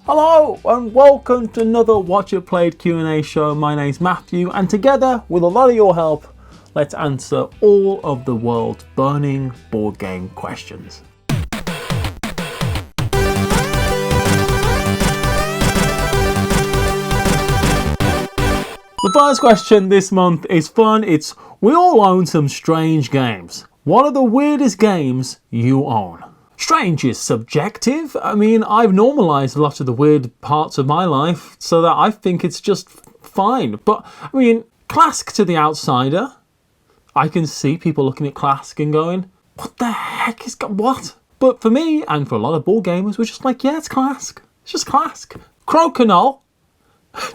Hello and welcome to another Watch It Played Q&A show. My name's Matthew and together with a lot of your help, let's answer all of the world's burning board game questions. The first question this month is fun. It's, we all own some strange games. What are the weirdest games you own? Strange is subjective. I mean, I've normalized a lot of the weird parts of my life so that I think it's just fine. But, I mean, Classic to the outsider, I can see people looking at Classic and going, what the heck is... what? But for me, and for a lot of board gamers, we're just like, yeah, it's Classic. It's just Classic. Crokinole,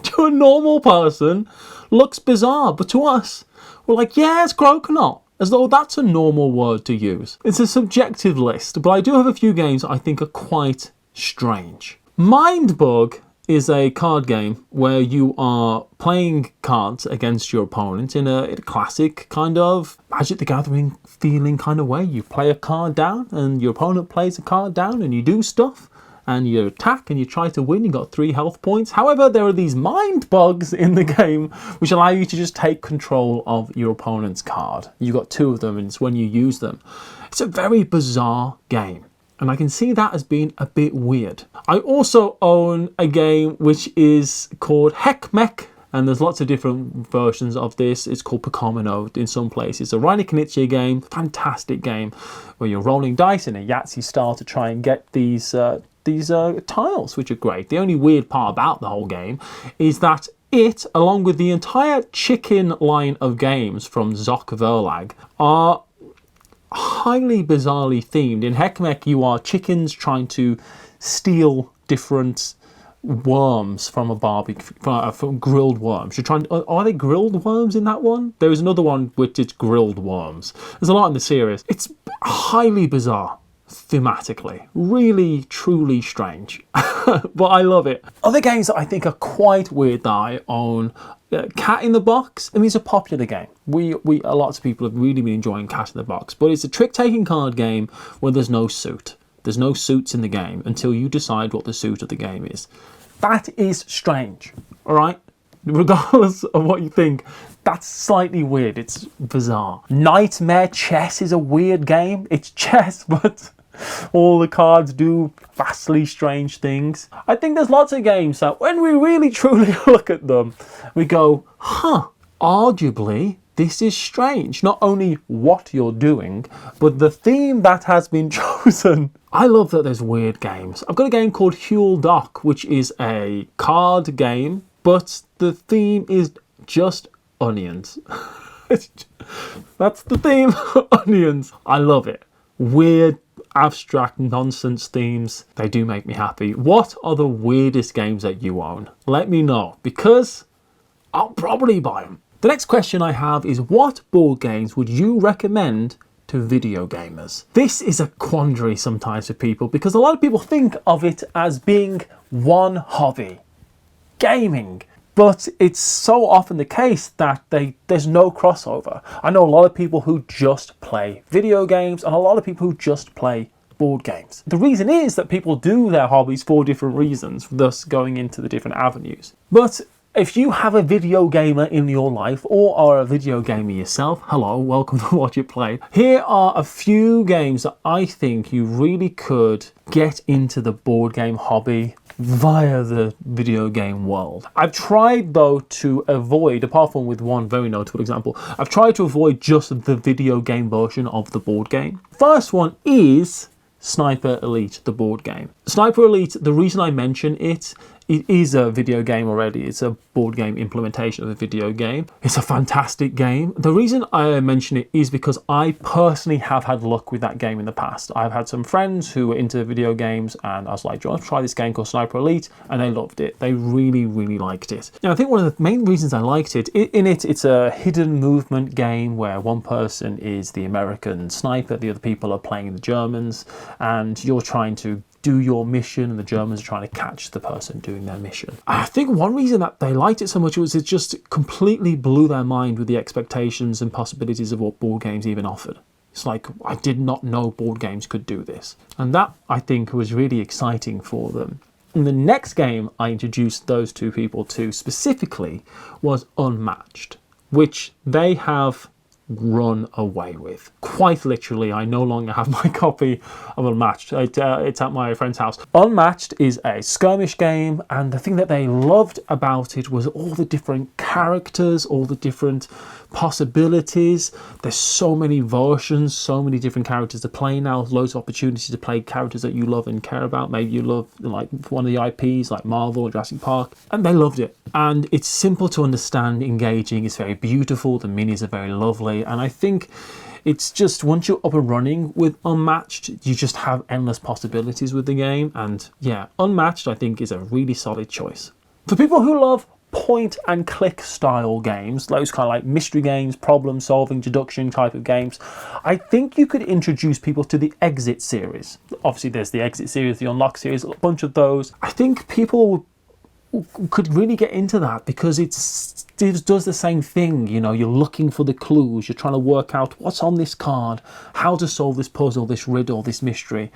to a normal person, looks bizarre. But to us, we're like, yeah, it's Crokinole. As though that's a normal word to use. It's a subjective list, but I do have a few games I think are quite strange. Mindbug is a card game where you are playing cards against your opponent in a classic kind of Magic the Gathering feeling kind of way. You play a card down and your opponent plays a card down and you do stuff. And you attack and you try to win, you got 3 health points. However, there are these mind bugs in the game which allow you to just take control of your opponent's card. You got 2 of them and it's when you use them. It's a very bizarre game. And I can see that as being a bit weird. I also own a game which is called Heck Mech. And there's lots of different versions of this. It's called Picomino in some places. It's a Reiner Knizia game, fantastic game, where you're rolling dice in a Yahtzee style to try and get these tiles, which are great. The only weird part about the whole game is that it, along with the entire chicken line of games from Zoc Verlag, are highly bizarrely themed. In Heck Mech, you are chickens trying to steal different worms from a barbecue, from grilled worms. You're trying. Are they grilled worms in that one? There is another one which is grilled worms. There's a lot in the series. It's highly bizarre thematically, really truly strange, but I love it. Other games that I think are quite weird that I own, Cat in the Box. I mean, it's a popular game. Lots of people have really been enjoying Cat in the Box, but it's a trick-taking card game where there's no suit. There's no suits in the game until you decide what the suit of the game is. That is strange, all right? Regardless of what you think, that's slightly weird. It's bizarre. Nightmare Chess is a weird game. It's chess, but all the cards do vastly strange things. I think there's lots of games that when we really truly look at them, we go, huh, arguably, this is strange. Not only what you're doing, but the theme that has been chosen. I love that there's weird games. I've got a game called Huel Doc, which is a card game, but the theme is just onions. That's the theme, onions. I love it. Weird, abstract, nonsense themes. They do make me happy. What are the weirdest games that you own? Let me know, because I'll probably buy them. The next question I have is, what board games would you recommend to video gamers? This is a quandary sometimes for people because a lot of people think of it as being one hobby, gaming. But it's so often the case that there's no crossover. I know a lot of people who just play video games and a lot of people who just play board games. The reason is that people do their hobbies for different reasons, thus going into the different avenues. But if you have a video gamer in your life or are a video gamer yourself, hello, welcome to Watch It Play. Here are a few games that I think you really could get into the board game hobby via the video game world. I've tried though to avoid, apart from with one very notable example, I've tried to avoid just the video game version of the board game. First one is Sniper Elite, the board game. Sniper Elite, the reason I mention it is a video game already. It's a board game implementation of a video game. It's a fantastic game. The reason I mention it is because I personally have had luck with that game in the past. I've had some friends who were into video games and I was like, do you want to try this game called Sniper Elite? And they loved it. They really, really liked it. Now, I think one of the main reasons I liked it, it's a hidden movement game where one person is the American sniper, the other people are playing the Germans, and you're trying to do your mission and the Germans are trying to catch the person doing their mission. I think one reason that they liked it so much was it just completely blew their mind with the expectations and possibilities of what board games even offered. It's like, I did not know board games could do this. And that, I think, was really exciting for them. And the next game I introduced those two people to specifically was Unmatched, which they have run away with. Quite literally, I no longer have my copy of Unmatched. It's at my friend's house. Unmatched is a skirmish game, and the thing that they loved about it was all the different characters, all the different possibilities. There's so many versions, so many different characters to play now, loads of opportunities to play characters that you love and care about. Maybe you love like one of the IPs like Marvel or Jurassic Park, and they loved it. And it's simple to understand, engaging, it's very beautiful, the minis are very lovely, and I think it's just, once you're up and running with Unmatched, you just have endless possibilities with the game. And yeah, Unmatched I think is a really solid choice. For people who love point and click style games, those kind of like mystery games, problem solving, deduction type of games, I think you could introduce people to the Exit series. Obviously there's the Exit series, the Unlock series, a bunch of those. I think people could really get into that because it does the same thing. You know, you're looking for the clues, you're trying to work out what's on this card, how to solve this puzzle, this riddle, this mystery.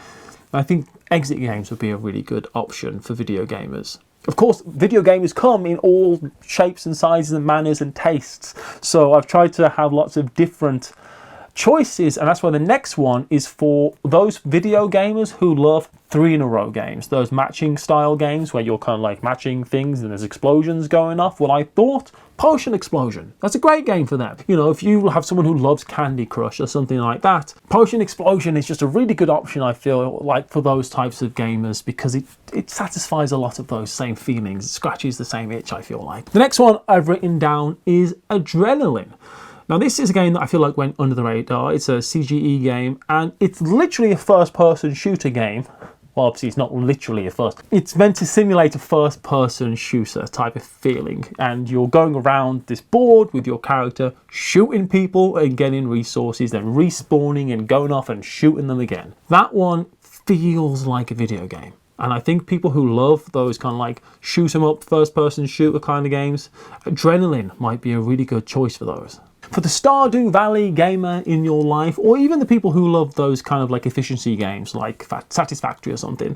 I think Exit games would be a really good option for video gamers. Of course, video gamers come in all shapes and sizes and manners and tastes, so I've tried to have lots of different choices, and that's why the next one is for those video gamers who love 3-in-a-row games, those matching style games where you're kind of like matching things and there's explosions going off. Well, I thought Potion Explosion, that's a great game for them. You know, if you have someone who loves Candy Crush or something like that, Potion Explosion is just a really good option, I feel like, for those types of gamers, because it satisfies a lot of those same feelings. It scratches the same itch, I feel like. The next one I've written down is Adrenaline. Now this is a game that I feel like went under the radar. It's a CGE game, and it's literally a first-person shooter game. Well, obviously it's not literally a first. It's meant to simulate a first-person shooter type of feeling, and you're going around this board with your character, shooting people and getting resources, then respawning and going off and shooting them again. That one feels like a video game. And I think people who love those kind of like shoot 'em up, first-person shooter kind of games, Adrenaline might be a really good choice for those. For the Stardew Valley gamer in your life, or even the people who love those kind of like efficiency games like Satisfactory or something,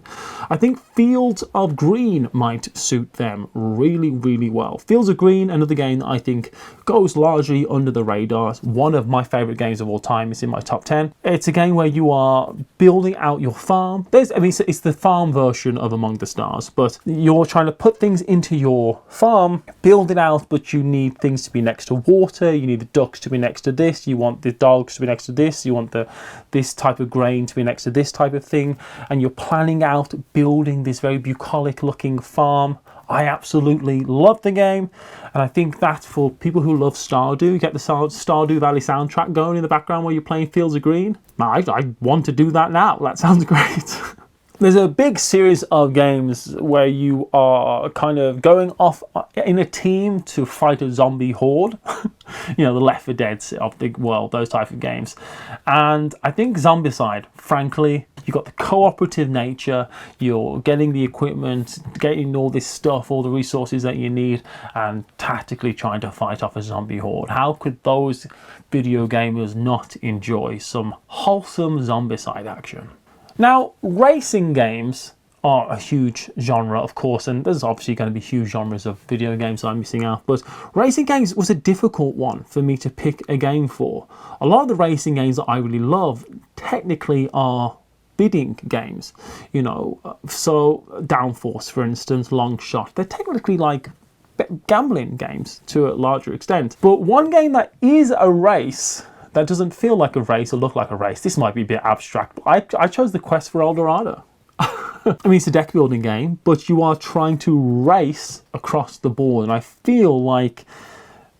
I think Fields of Green might suit them really, really well. Fields of Green, another game that I think goes largely under the radar. It's one of my favourite games of all time. It's in my top 10. It's a game where you are building out your farm. It's the farm version of Among the Stars, but you're trying to put things into your farm, build it out, but you need things to be next to water, you need the ducks to be next to this, you want the dogs to be next to this, you want this type of grain to be next to this type of thing, and you're planning out building this very bucolic looking farm. I absolutely love the game, and I think that for people who love Stardew, get the Stardew Valley soundtrack going in the background while you're playing Fields of Green. I want to do that now. That sounds great. There's a big series of games where you are kind of going off in a team to fight a zombie horde. You know, the Left 4 Dead of the world, those type of games. And I think Zombicide, frankly, you've got the cooperative nature, you're getting the equipment, getting all this stuff, all the resources that you need, and tactically trying to fight off a zombie horde. How could those video gamers not enjoy some wholesome Zombicide action? Now, racing games are a huge genre, of course, and there's obviously going to be huge genres of video games that I'm missing out, but racing games was a difficult one for me to pick a game for. A lot of the racing games that I really love technically are bidding games, you know, so Downforce, for instance, Long Shot, they're technically like gambling games to a larger extent. But one game that is a race that doesn't feel like a race or look like a race, this might be a bit abstract, but I chose the Quest for El Dorado. I mean, it's a deck building game, but you are trying to race across the board, and I feel like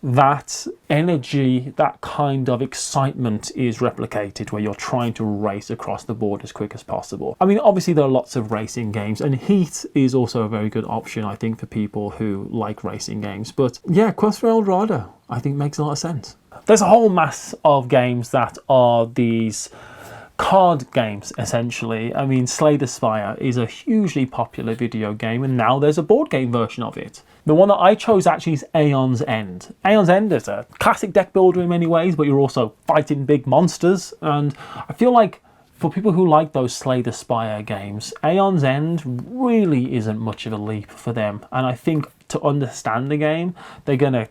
that energy, that kind of excitement is replicated where you're trying to race across the board as quick as possible. I mean, obviously there are lots of racing games, and Heat is also a very good option, I think, for people who like racing games. But yeah, Quest for El Dorado, I think, makes a lot of sense. There's a whole mass of games that are these card games, essentially. I mean, Slay the Spire is a hugely popular video game, and now there's a board game version of it. The one that I chose actually is Aeon's End. Aeon's End is a classic deck builder in many ways, but you're also fighting big monsters, and I feel like for people who like those Slay the Spire games, Aeon's End really isn't much of a leap for them. And I think to understand the game, they're gonna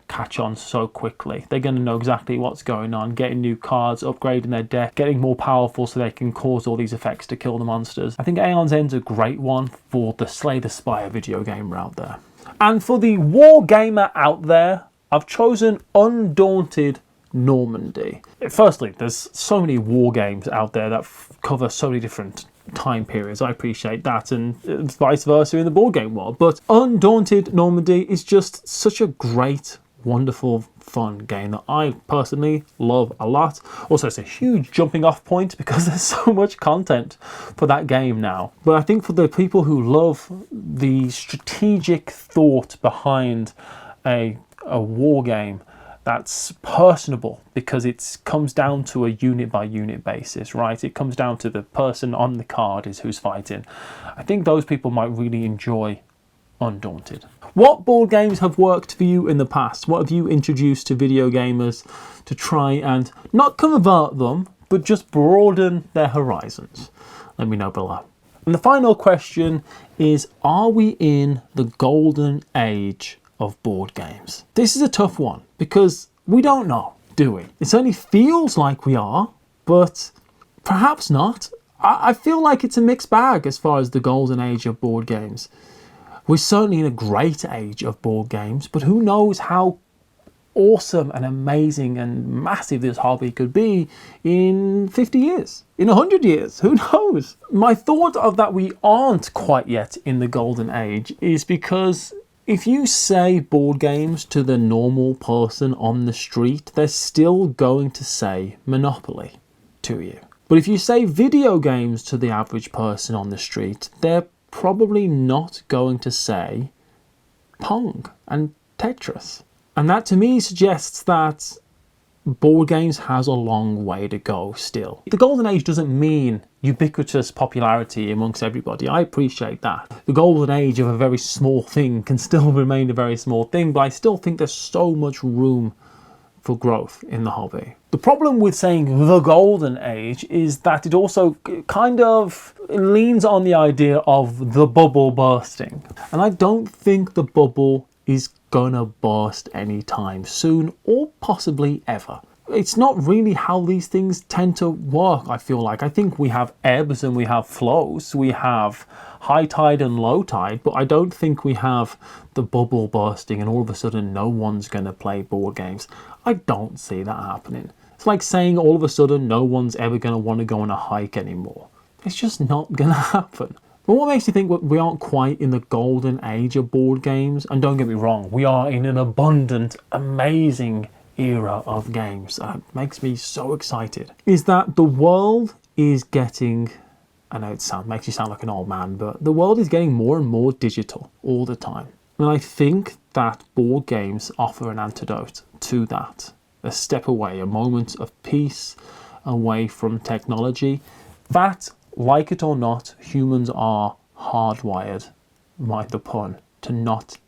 catch on so quickly. They're gonna know exactly what's going on, getting new cards, upgrading their deck, getting more powerful so they can cause all these effects to kill the monsters. I think Aeon's End's a great one for the Slay the Spire video game out there. And for the war gamer out there, I've chosen Undaunted Normandy. Firstly, there's so many war games out there that cover so many different time periods. I appreciate that, and vice versa in the board game world. But Undaunted Normandy is just such a great, wonderful, fun game that I personally love a lot. Also, it's a huge jumping off point because there's so much content for that game now. But I think for the people who love the strategic thought behind a war game that's personable, because it comes down to a unit by unit basis, right? It comes down to the person on the card is who's fighting. I think those people might really enjoy Undaunted. What board games have worked for you in the past? What have you introduced to video gamers to try and not convert them, but just broaden their horizons? Let me know below. And the final question is, are we in the golden age of board games? This is a tough one because we don't know, do we? It certainly feels like we are, but perhaps not. I feel like it's a mixed bag as far as the golden age of board games. We're certainly in a great age of board games, but who knows how awesome and amazing and massive this hobby could be in 50 years, in 100 years, who knows? My thought of that we aren't quite yet in the golden age is because if you say board games to the normal person on the street, they're still going to say Monopoly to you. But if you say video games to the average person on the street, they're probably not going to say Pong and Tetris. And that to me suggests that board games has a long way to go still. The golden age doesn't mean ubiquitous popularity amongst everybody. I appreciate that. The golden age of a very small thing can still remain a very small thing, but I still think there's so much room for growth in the hobby. The problem with saying the golden age is that it also kind of leans on the idea of the bubble bursting. And I don't think the bubble is gonna burst anytime soon, or possibly ever. It's not really how these things tend to work, I feel like. I think we have ebbs and we have flows. We have high tide and low tide, but I don't think we have the bubble bursting and all of a sudden no one's going to play board games. I don't see that happening. It's like saying all of a sudden no one's ever going to want to go on a hike anymore. It's just not going to happen. But what makes you think we aren't quite in the golden age of board games? And don't get me wrong, we are in an abundant, amazing era of games. That makes me so excited. Is that the world is getting, I know it makes you sound like an old man, but the world is getting more and more digital all the time. And I think that board games offer an antidote to that. A step away, a moment of peace away from technology. That, like it or not, humans are hardwired, mind the pun, to not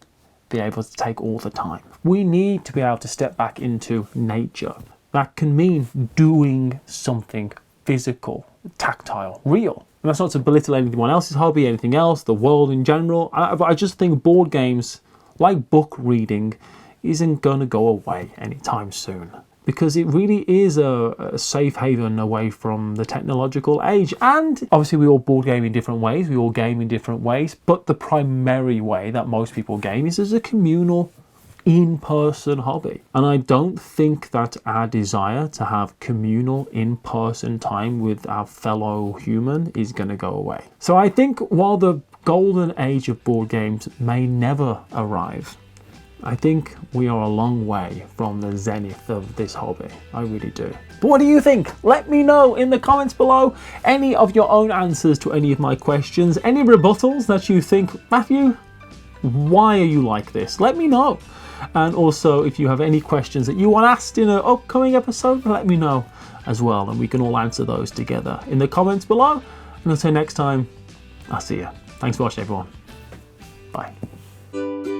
be able to take all the time. We need to be able to step back into nature. That can mean doing something physical, tactile, real. And that's not to belittle anyone else's hobby, anything else, the world in general. I just think board games, like book reading, isn't going to go away anytime soon. Because it really is a safe haven away from the technological age. And obviously we all board game in different ways, we all game in different ways, but the primary way that most people game is as a communal, in-person hobby. And I don't think that our desire to have communal, in-person time with our fellow human is going to go away. So I think while the golden age of board games may never arrive, I think we are a long way from the zenith of this hobby. I really do. But what do you think? Let me know in the comments below any of your own answers to any of my questions, any rebuttals that you think, Matthew, why are you like this? Let me know. And also, if you have any questions that you want asked in an upcoming episode, let me know as well, and we can all answer those together in the comments below. And until next time, I'll see you. Thanks for watching, everyone. Bye.